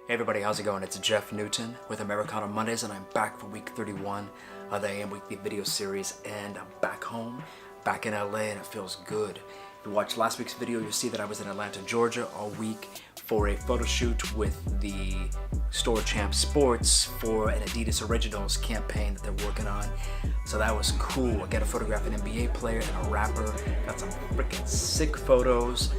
Hey everybody, how's it going? It's Jeff Newton with Americano Mondays, and I'm back for week 31 of the AM Weekly video series, and I'm back home, back in LA, and it feels good. If you watched last week's video, you'll see that I was in Atlanta, Georgia all week for a photo shoot with the Store Champ Sports for an Adidas Originals campaign that they're working on. So that was cool. I got to photograph an NBA player and a rapper. Got some freaking sick photos.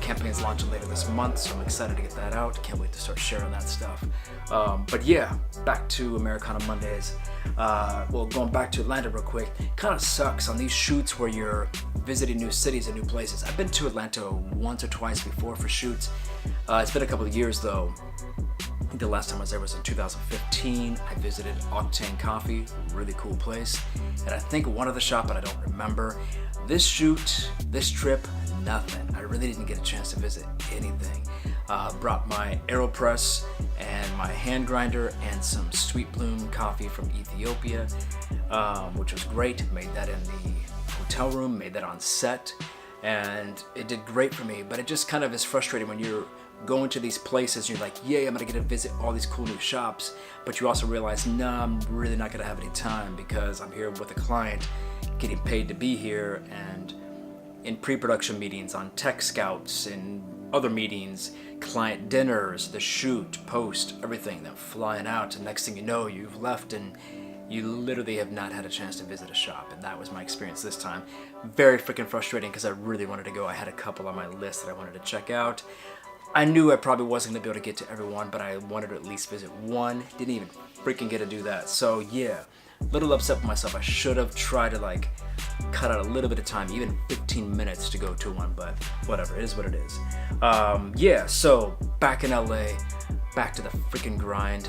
Campaign's launching later this month, so I'm excited to get that out. Can't wait to start sharing that stuff. But yeah, back to Americano Mondays. Well, going back to Atlanta real quick, kind of sucks on these shoots where you're visiting new cities and new places. I've been to Atlanta once or twice before for shoots. It's been a couple of years though. I think the last time I was there was in 2015. I visited Octane Coffee, really cool place. And I think one other shop, but I don't remember. This shoot, this trip, nothing. I really didn't get a chance to visit anything. Brought my AeroPress and my hand grinder and some Sweet Bloom coffee from Ethiopia, which was great. Made that in the hotel room, made that on set, and it did great for me. But it just kind of is frustrating when you're going to these places, you're like, yay, I'm gonna get to visit all these cool new shops, but you also realize, nah, I'm really not gonna have any time because I'm here with a client getting paid to be here, and in pre-production meetings, on tech scouts, and other meetings, client dinners, the shoot, post, everything, then flying out, and next thing you know, you've left and you literally have not had a chance to visit a shop. And that was my experience this time. Very freaking frustrating because I really wanted to go. I had a couple on my list that I wanted to check out. I knew I probably wasn't going to be able to get to everyone, but I wanted to at least visit one. Didn't even freaking get to do that. So yeah, a little upset with myself. I should have tried to cut out a little bit of time, even 15 minutes to go to one, but whatever, it is what it is. Yeah, so back in LA, back to the freaking grind.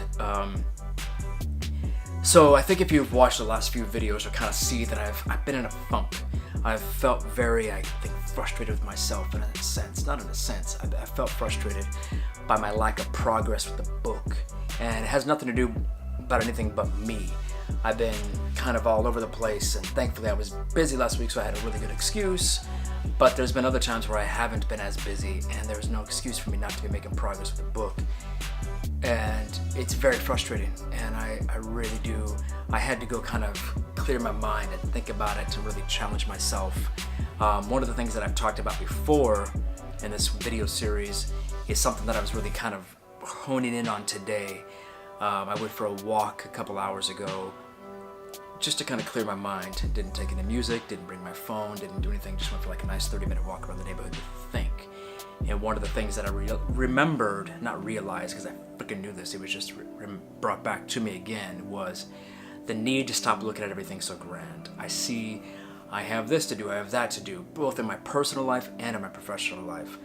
So I think if you've watched the last few videos, you'll kind of see that I've been in a funk. I've felt very, I think, frustrated with myself in a sense. Not in a sense. I felt frustrated by my lack of progress with the book. And it has nothing to do about anything but me. I've been kind of all over the place, and thankfully I was busy last week, so I had a really good excuse. But there's been other times where I haven't been as busy, and there was no excuse for me not to be making progress with the book. And it's very frustrating, and I really do. I had to go kind of clear my mind and think about it to really challenge myself. One of the things that I've talked about before in this video series is something that I was really kind of honing in on today. I went for a walk a couple hours ago just to kind of clear my mind. Didn't take any music, didn't bring my phone, didn't do anything, just went for a nice 30-minute walk around the neighborhood to think. And one of the things that I remembered, not realized because I freaking knew this, it was just brought back to me again, was the need to stop looking at everything so grand. I have this to do, I have that to do, both in my personal life and in my professional life,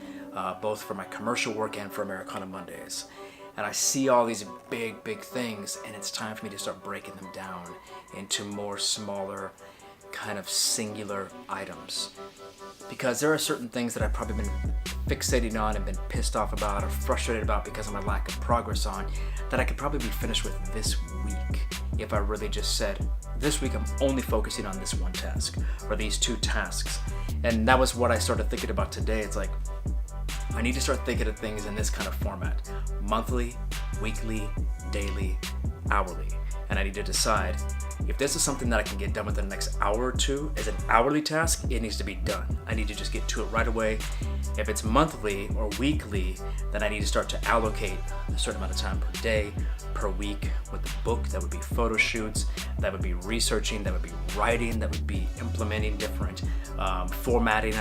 both for my commercial work and for Americano Mondays. And I see all these big things, and it's time for me to start breaking them down into more smaller, kind of singular items. Because there are certain things that I've probably been fixating on and been pissed off about or frustrated about because of my lack of progress on, that I could probably be finished with this week if I really just said, this week I'm only focusing on this one task or these two tasks. And that was what I started thinking about today. It's like, I need to start thinking of things in this kind of format: monthly, weekly, daily, hourly. And I need to decide if this is something that I can get done within the next hour or two as an hourly task, it needs to be done. I need to just get to it right away. If it's monthly or weekly, then I need to start to allocate a certain amount of time per day, per week with the book. That would be photo shoots, that would be researching, that would be writing, that would be implementing different formatting,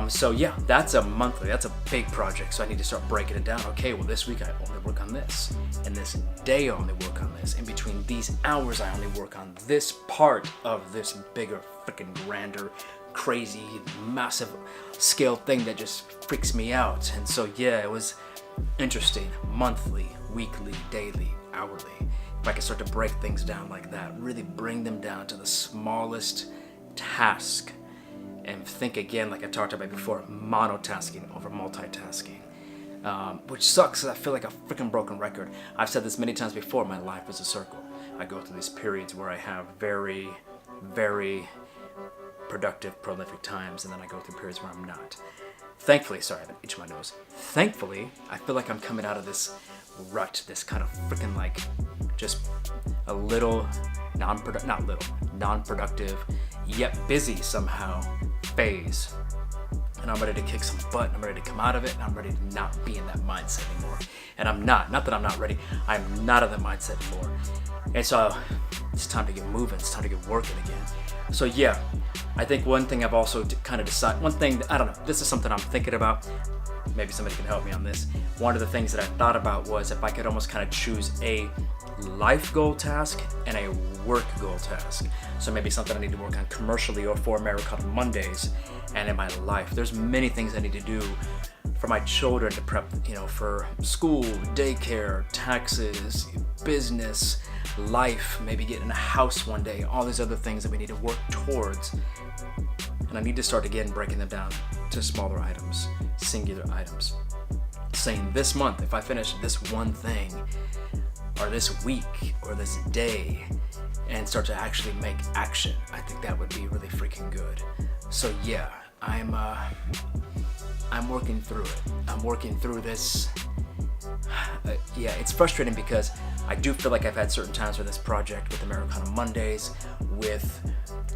so yeah, that's a monthly, that's a big project. So I need to start breaking it down. Okay, well this week I only work on this, and this day I only work on this. In between these hours I only work on this part of this bigger, freaking grander, crazy, massive scale thing that just freaks me out. And so yeah, it was interesting. Monthly, weekly, daily, hourly. If I could start to break things down like that, really bring them down to the smallest task. And think again, like I talked about before, monotasking over multitasking. Which sucks, 'cause I feel like a freaking broken record. I've said this many times before, my life is a circle. I go through these periods where I have very, very productive, prolific times, and then I go through periods where I'm not. Thankfully, sorry, I itch my nose. Thankfully, I feel like I'm coming out of this rut, this kind of freaking like just a little non-productive, yet busy somehow phase. And I'm ready to kick some butt, and I'm ready to come out of it, and I'm ready to not be in that mindset anymore. And I'm not that I'm not ready, I'm not in that mindset anymore. And so it's time to get moving, it's time to get working again. So yeah, I think one thing I've also kind of decided, one thing, I don't know, this is something I'm thinking about. Maybe somebody can help me on this. One of the things that I thought about was if I could almost kind of choose a life goal task and a work goal task. So maybe something I need to work on commercially or for Americano Mondays, and in my life. There's many things I need to do for my children to prep, for school, daycare, taxes, business, life, maybe getting a house one day, all these other things that we need to work towards. And I need to start again breaking them down to smaller items, singular items. Saying this month, if I finish this one thing, or this week, or this day, and start to actually make action, I think that would be really freaking good. So yeah, I'm working through it. I'm working through this. Yeah, it's frustrating because I do feel like I've had certain times with this project, with Americano Mondays, with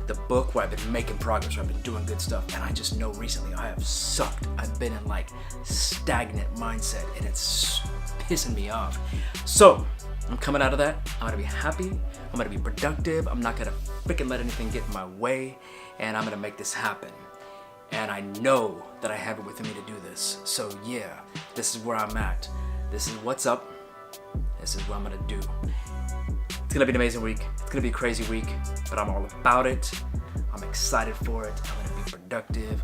the book where I've been making progress, where I've been doing good stuff, and I just know recently I have sucked. I've been in like stagnant mindset, and it's pissing me off. So I'm coming out of that. I'm gonna be happy. I'm gonna be productive. I'm not gonna freaking let anything get in my way, and I'm gonna make this happen. And I know that I have it within me to do this. So yeah, this is where I'm at. This is what's up. This is what I'm gonna do. It's gonna be an amazing week. It's gonna be a crazy week, but I'm all about it. I'm excited for it. I'm gonna be productive.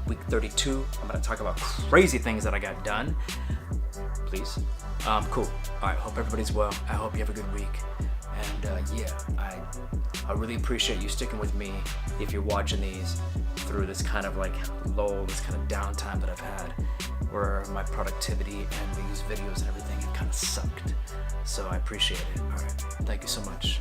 Week 32, I'm gonna talk about crazy things that I got done. Please. Cool. All right, hope everybody's well. I hope you have a good week. And yeah, I really appreciate you sticking with me if you're watching these through this kind of like lull, this kind of downtime that I've had, where my productivity and these videos and everything have kind of sucked. So I appreciate it. All right, thank you so much.